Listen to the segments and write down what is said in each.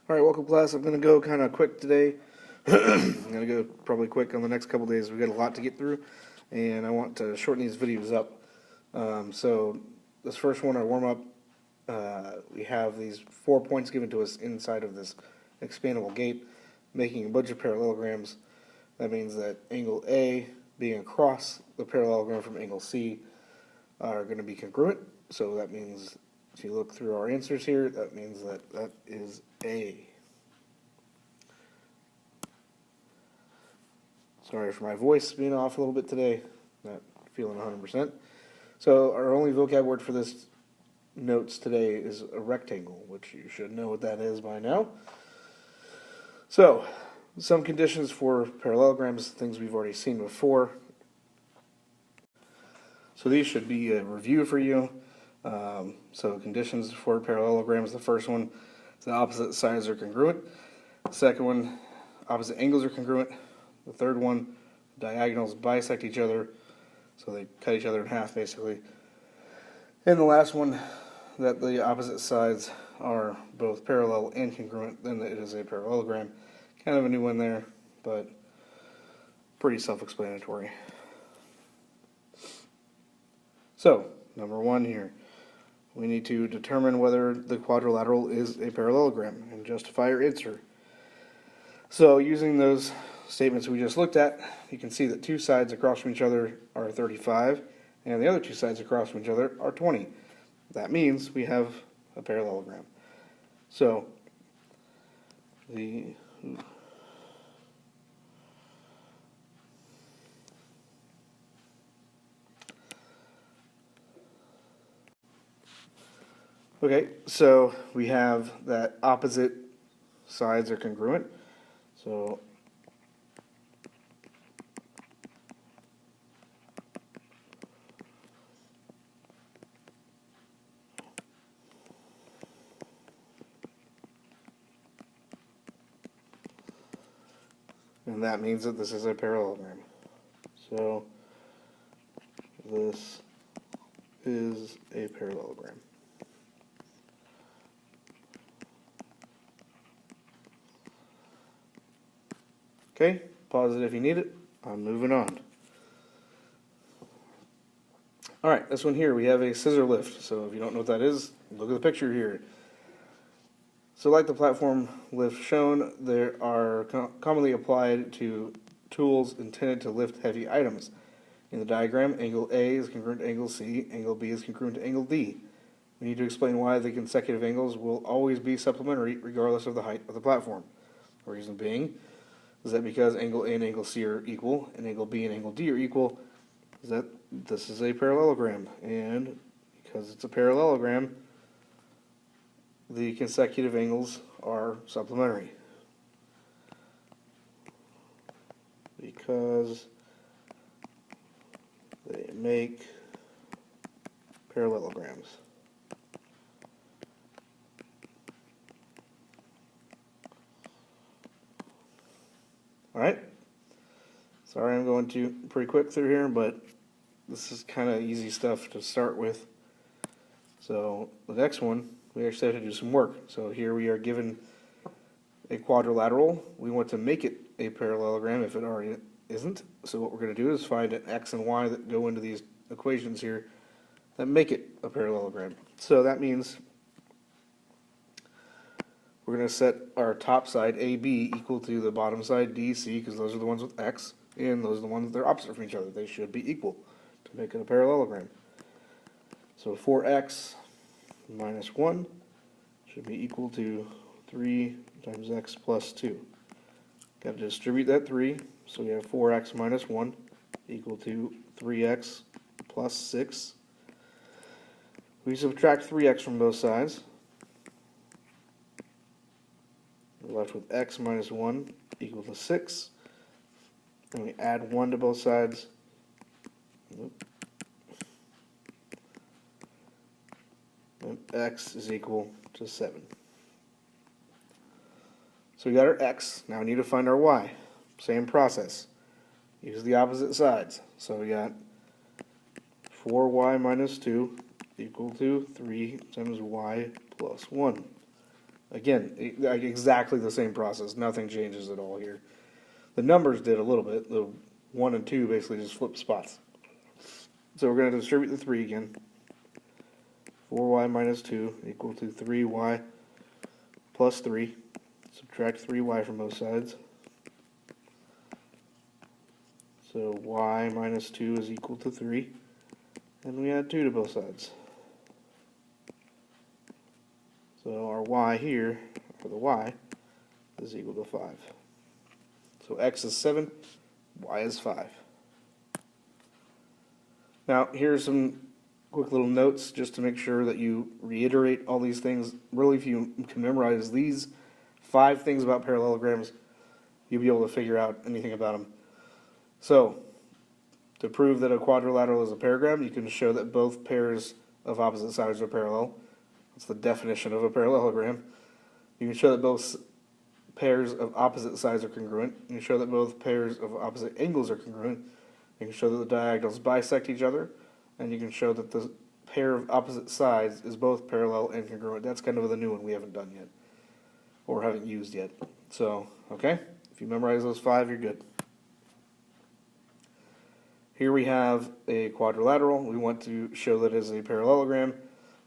Alright, welcome class. I'm going to go kind of quick today. I'm going to go probably quick on the next couple days. We've got a lot to get through, and I want to shorten these videos up. So this first one, our warm-up, we have these 4 points given to us inside of this expandable gate, making a bunch of parallelograms. That means that angle A being across the parallelogram from angle C are going to be congruent. So that means if you look through our answers here, that means that that is A. Sorry for my voice being off a little bit today, not feeling 100%. So our only vocab word for this notes today is a rectangle, which you should know what that is by now. So some conditions for parallelograms, things we've already seen before. So these should be a review for you. So conditions for parallelograms, the first one, the opposite sides are congruent. The second one, opposite angles are congruent. The third one, diagonals bisect each other, so they cut each other in half basically. And the last one, that the opposite sides are both parallel and congruent, then it is a parallelogram. Kind of a new one there, but pretty self-explanatory. So, number one here, we need to determine whether the quadrilateral is a parallelogram and justify your answer. So, using those statements we just looked at, you can see that two sides across from each other are 35, and the other two sides across from each other are 20. That means we have a parallelogram. So, okay, so we have that opposite sides are congruent. So and that means that this is a parallelogram. So this is a parallelogram. Okay, pause it if you need it. I'm moving on. Alright, this one here, we have a scissor lift. So if you don't know what that is, look at the picture here. So like the platform lift shown, they are commonly applied to tools intended to lift heavy items. In the diagram, angle A is congruent to angle C, angle B is congruent to angle D. We need to explain why the consecutive angles will always be supplementary regardless of the height of the platform. The reason being is that because angle A and angle C are equal, and angle B and angle D are equal, is that this is a parallelogram. And because it's a parallelogram, the consecutive angles are supplementary. Because they make parallelograms. Alright, sorry I'm going pretty quick through here, but this is kind of easy stuff to start with. So the next one, we actually have to do some work. So here we are given a quadrilateral. We want to make it a parallelogram if it already isn't. So what we're going to do is find an x and y that go into these equations here that make it a parallelogram. So that means we're going to set our top side AB equal to the bottom side DC, because those are the ones with x, and those are the ones that are opposite from each other. They should be equal to make it a parallelogram. So 4x minus 1 should be equal to 3 times x plus 2. Got to distribute that 3, so we have 4x minus 1 equal to 3x plus 6. We subtract 3x from both sides. We're left with x minus 1 equal to 6. And we add 1 to both sides. And x is equal to 7. So we got our x. Now we need to find our y. Same process. Use the opposite sides. So we got 4y minus 2 equal to 3 times y plus 1. Again, like exactly the same process. Nothing changes at all here. The numbers did a little bit. The 1 and 2 basically just flip spots. So we're going to distribute the 3 again. 4y minus 2 equal to 3y plus 3. Subtract 3y from both sides. So y minus 2 is equal to 3. And we add 2 to both sides. So our y here, or the y, is equal to 5. So x is 7, y is 5. Now, here's some quick little notes just to make sure that you reiterate all these things. Really, if you can memorize these 5 things about parallelograms, you'll be able to figure out anything about them. So, to prove that a quadrilateral is a paragram, you can show that both pairs of opposite sides are parallel. That's the definition of a parallelogram. You can show that both pairs of opposite sides are congruent. You can show that both pairs of opposite angles are congruent. You can show that the diagonals bisect each other. And you can show that the pair of opposite sides is both parallel and congruent. That's kind of the new one we haven't done yet, or haven't used yet. So, okay, if you memorize those 5, you're good. Here we have a quadrilateral. We want to show that it is a parallelogram.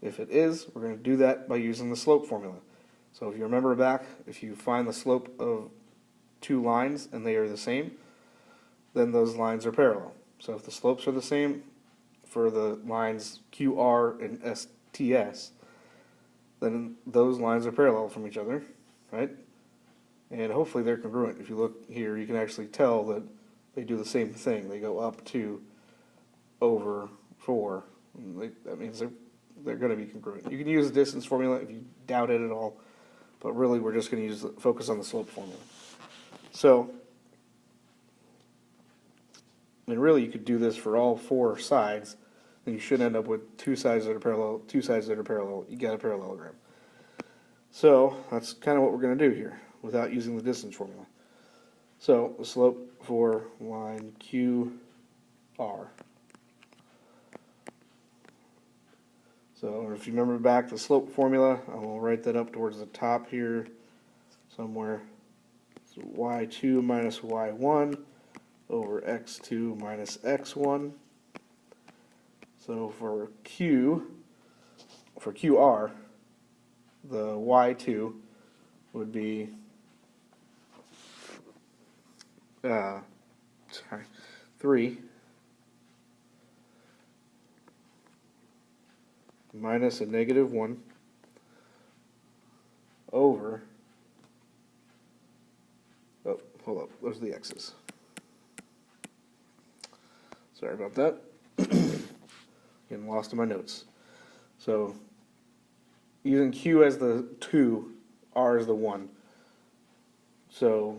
If it is, we're going to do that by using the slope formula. So if you remember back, if you find the slope of 2 lines and they are the same, then those lines are parallel. So if the slopes are the same for the lines QR and STS, then those lines are parallel from each other, right? And hopefully they're congruent. If you look here, you can actually tell that they do the same thing. They go up 2 over 4. That means they're going to be congruent. You can use the distance formula if you doubt it at all, but really we're just going to focus on the slope formula. So, and really you could do this for all 4 sides, and you should end up with 2 sides that are parallel, 2 sides that are parallel. You got a parallelogram. So that's kind of what we're going to do here without using the distance formula. So the slope for line QR. So if you remember back the slope formula, I will write that up towards the top here somewhere. So y2 minus y1 over x2 minus x1. So for QR, the y2 would be 3 minus a negative 1 over, oh, hold up, those are the x's. Sorry about that. Getting lost in my notes. So, using Q as the 2, R as the 1. So,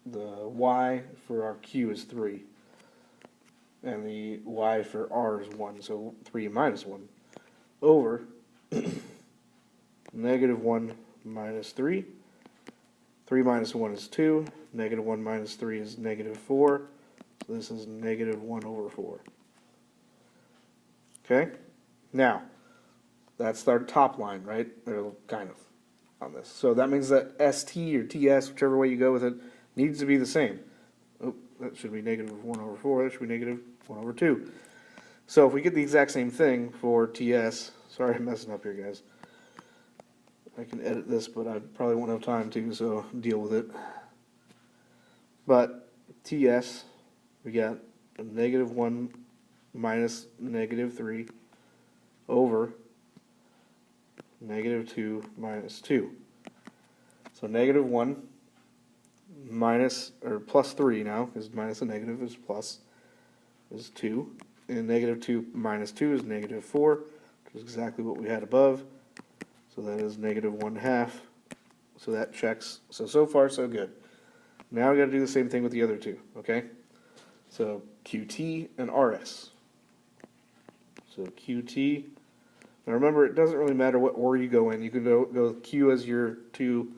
the Y for our Q is 3. And the Y for R is 1. So, 3 minus 1 over negative 1 minus 3. 3 minus 1 is 2. Negative 1 minus 3 is negative 4. So, this is negative 1 over 4. Okay? Now, that's our top line, right? Or kind of on this. So that means that ST or TS, whichever way you go with it, needs to be the same. Oh, that should be negative 1 over 4. That should be negative 1 over 2. So if we get the exact same thing for TS, sorry I'm messing up here, guys. I can edit this, but I probably won't have time to, so deal with it. But TS, we got a negative 1 minus negative 3 over negative 2 minus 2. So negative 1 minus, or plus 3 now, because minus a negative is plus, is 2. And negative 2 minus 2 is negative 4, which is exactly what we had above. So that is negative 1/2. So that checks. So far, so good. Now we got to do the same thing with the other two, okay? So QT and RS. So QT. Now remember, it doesn't really matter what order you go in. You can go Q as your 2.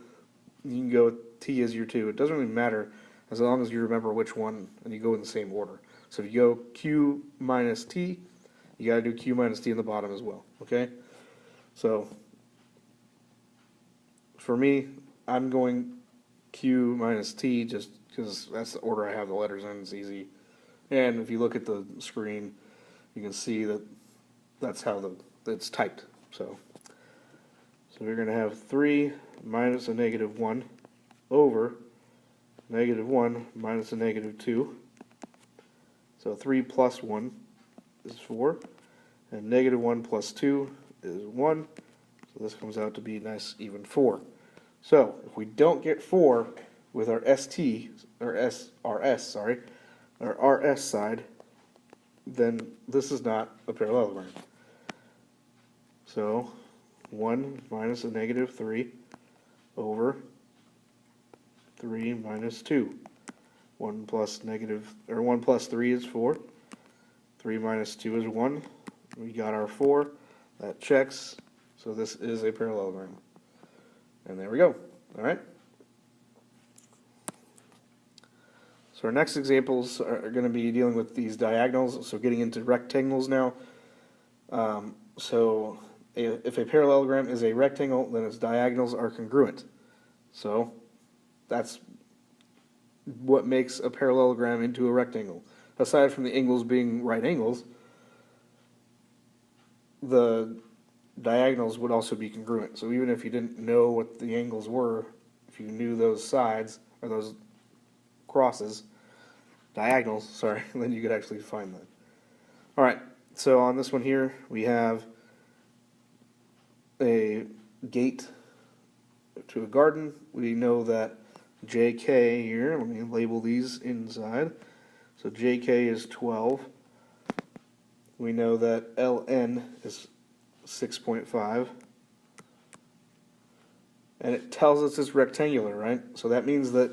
You can go T as your 2. It doesn't really matter as long as you remember which one and you go in the same order. So if you go Q minus T, you got to do Q minus T in the bottom as well, okay? So for me, I'm going Q minus T just because that's the order I have the letters in. It's easy. And if you look at the screen, you can see that that's how it's typed. So we're going to have 3 minus a negative 1 over negative 1 minus a negative 2. So 3 plus 1 is 4. And negative 1 plus 2 is 1. So this comes out to be nice even 4. So if we don't get 4 with our our RS side, then this is not a parallelogram. So 1 minus a negative 3 over 3 minus 2. 1 plus 3 is 4. 3 minus 2 is 1. We got our 4. That checks. So this is a parallelogram. And there we go. All right. So our next examples are going to be dealing with these diagonals. So getting into rectangles now. So if a parallelogram is a rectangle, then its diagonals are congruent. So that's what makes a parallelogram into a rectangle. Aside from the angles being right angles, the diagonals would also be congruent. So even if you didn't know what the angles were, if you knew those sides, or those diagonals, sorry, then you could actually find that. All right, so on this one here, we have a gate to a garden. We know that JK here, let me label these inside. So JK is 12. We know that LN is 6.5. And it tells us it's rectangular, right? So that means that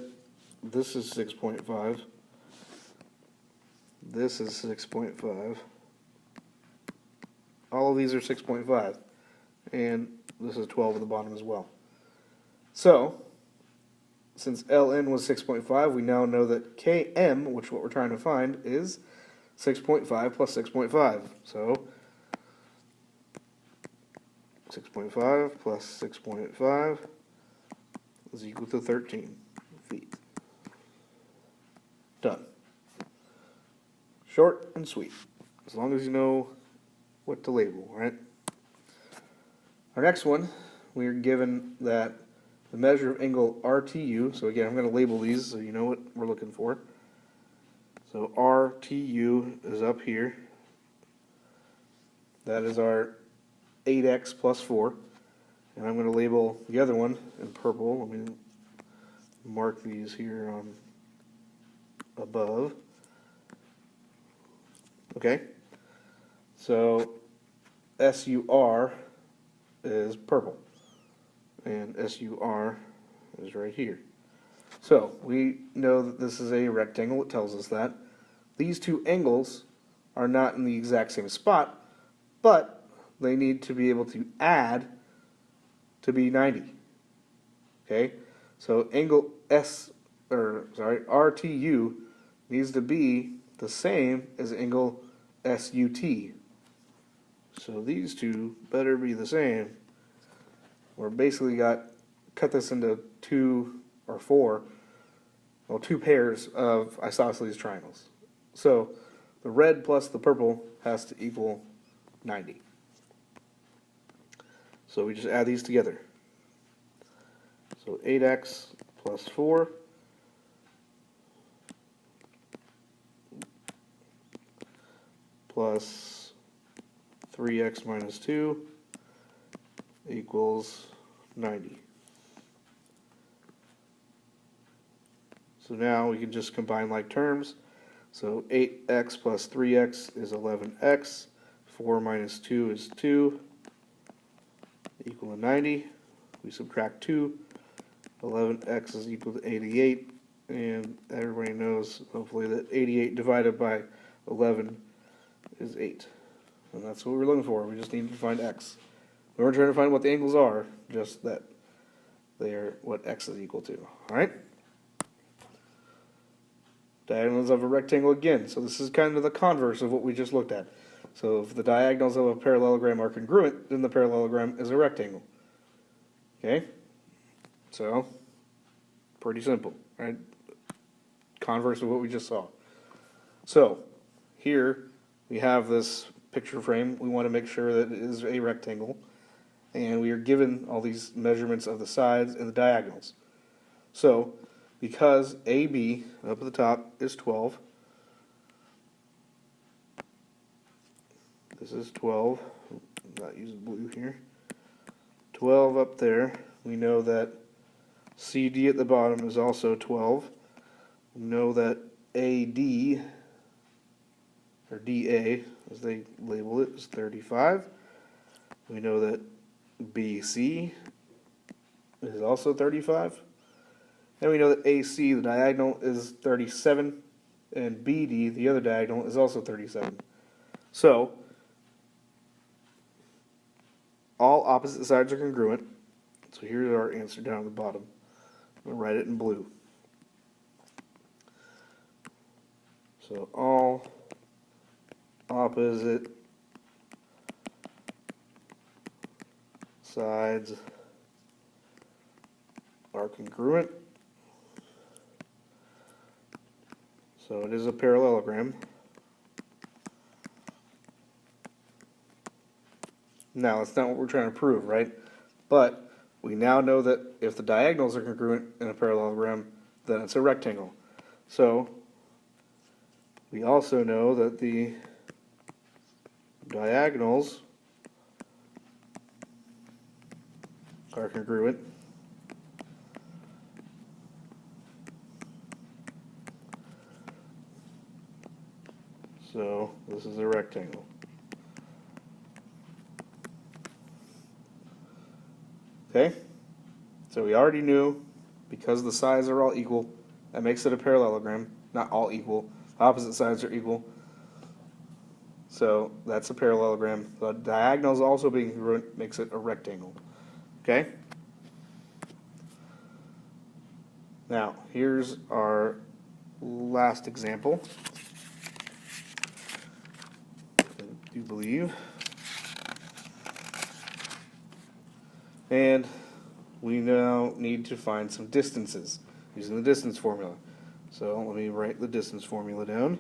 this is 6.5. This is 6.5. All of these are 6.5. And this is 12 at the bottom as well. So, since Ln was 6.5, we now know that Km, which is what we're trying to find, is 6.5 plus 6.5. So, 6.5 plus 6.5 is equal to 13 feet. Done. Short and sweet, as long as you know what to label, right? Our next one, we are given that the measure of angle RTU, so again, I'm going to label these so you know what we're looking for. So RTU is up here. That is our 8x plus 4. And I'm going to label the other one in purple. Let me mark these here on above. Okay, so SUR is purple, and SUR is right here. So we know that this is a rectangle. It tells us that. These two angles are not in the exact same spot, but they need to be able to add to be 90. Okay, so angle RTU needs to be the same as angle SUT. So these two better be the same. We're basically cut this into two pairs of isosceles triangles. So the red plus the purple has to equal 90. So we just add these together. So 8x plus 4 plus 3x minus 2 equals 90. So now we can just combine like terms. So 8x plus 3x is 11x. 4 minus 2 is 2, equal to 90. We subtract 2. 11x is equal to 88. And everybody knows, hopefully, that 88 divided by 11 is 8. And that's what we're looking for. We just need to find x. We weren't trying to find what the angles are, just that they are what x is equal to. All right? Diagonals of a rectangle again. So this is kind of the converse of what we just looked at. So if the diagonals of a parallelogram are congruent, then the parallelogram is a rectangle. Okay? So, pretty simple, right? Converse of what we just saw. So, here we have this picture frame. We want to make sure that it is a rectangle. And we are given all these measurements of the sides and the diagonals. So, because AB up at the top is 12, this is 12, I'm not using blue here, 12 up there, we know that CD at the bottom is also 12, we know that AD, or DA, as they label it, is 35, we know that BC is also 35, and we know that AC, the diagonal, is 37, and BD, the other diagonal, is also 37. So, all opposite sides are congruent. So here's our answer down at the bottom. I'm going to write it in blue. So all opposite sides are congruent. So it is a parallelogram. Now, that's not what we're trying to prove, right? But we now know that if the diagonals are congruent in a parallelogram, then it's a rectangle. So we also know that the diagonals are congruent. So this is a rectangle. Okay? So we already knew, because the sides are all equal, that makes it a parallelogram. Not all equal. Opposite sides are equal. So that's a parallelogram. The diagonals also being congruent makes it a rectangle. Okay? Now, here's our last example. I do believe. And we now need to find some distances using the distance formula. So let me write the distance formula down.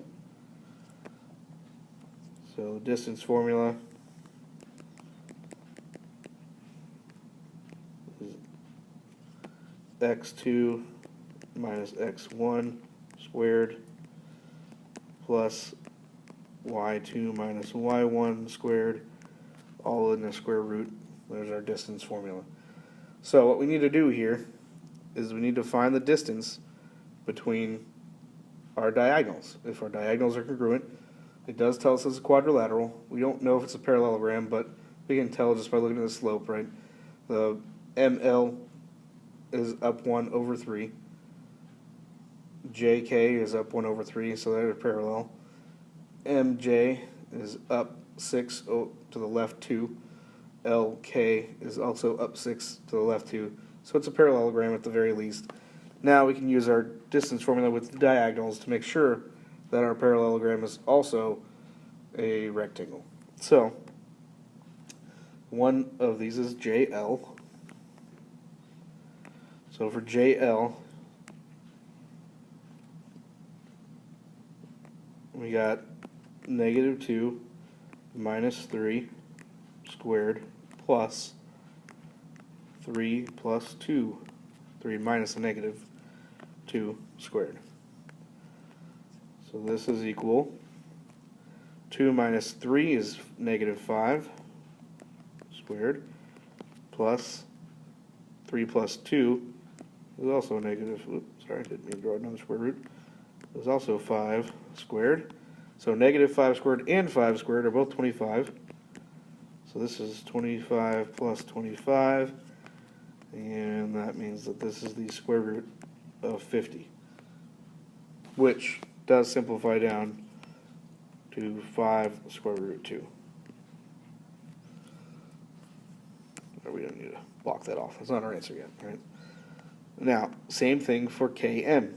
So the distance formula is x2 minus x1 squared plus y2 minus y1 squared, all in the square root. There's our distance formula. So what we need to do here is we need to find the distance between our diagonals. If our diagonals are congruent, it does tell us it's a quadrilateral. We don't know if it's a parallelogram, but we can tell just by looking at the slope, right? The ML is up 1 over 3. JK is up 1 over 3, so they're parallel. MJ is up 6 to the left 2. LK is also up 6 to the left 2. So it's a parallelogram at the very least. Now we can use our distance formula with the diagonals to make sure that our parallelogram is also a rectangle. So one of these is JL. So for JL, we got -2 minus 3 squared plus 3 plus 2, 3 minus a -2 squared. So this is equal, 2 minus 3 is -5 squared, plus 3 plus 2 is also negative, oops, sorry, I didn't mean to draw another square root, is also 5 squared. So -5 squared and 5 squared are both 25. So this is 25 plus 25, and that means that this is the square root of 50, which does simplify down to 5 square root 2. Or we don't need to block that off. That's not our answer yet, right? Now, same thing for Km.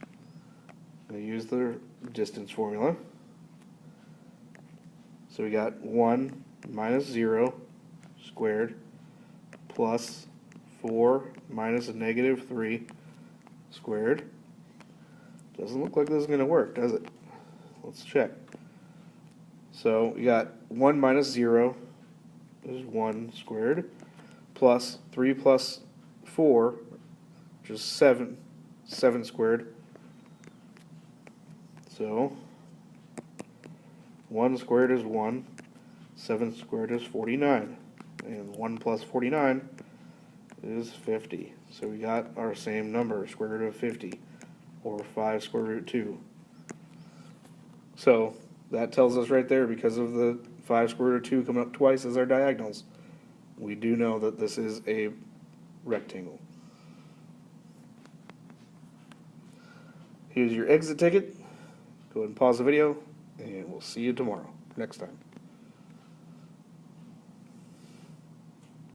I'm going to use the distance formula. So we got 1 minus 0 squared plus 4 minus a negative 3 squared. Doesn't look like this is going to work, does it? Let's check. So we got 1 minus 0 is 1 squared, plus 3 plus 4, which is 7 squared. So 1 squared is 1, 7 squared is 49, and 1 plus 49 is 50. So we got our same number, square root of 50, or 5 square root 2. So that tells us right there, because of the 5 square root of 2 coming up twice as our diagonals, we do know that this is a rectangle. Here's your exit ticket. Go ahead and pause the video, and we'll see you tomorrow, next time.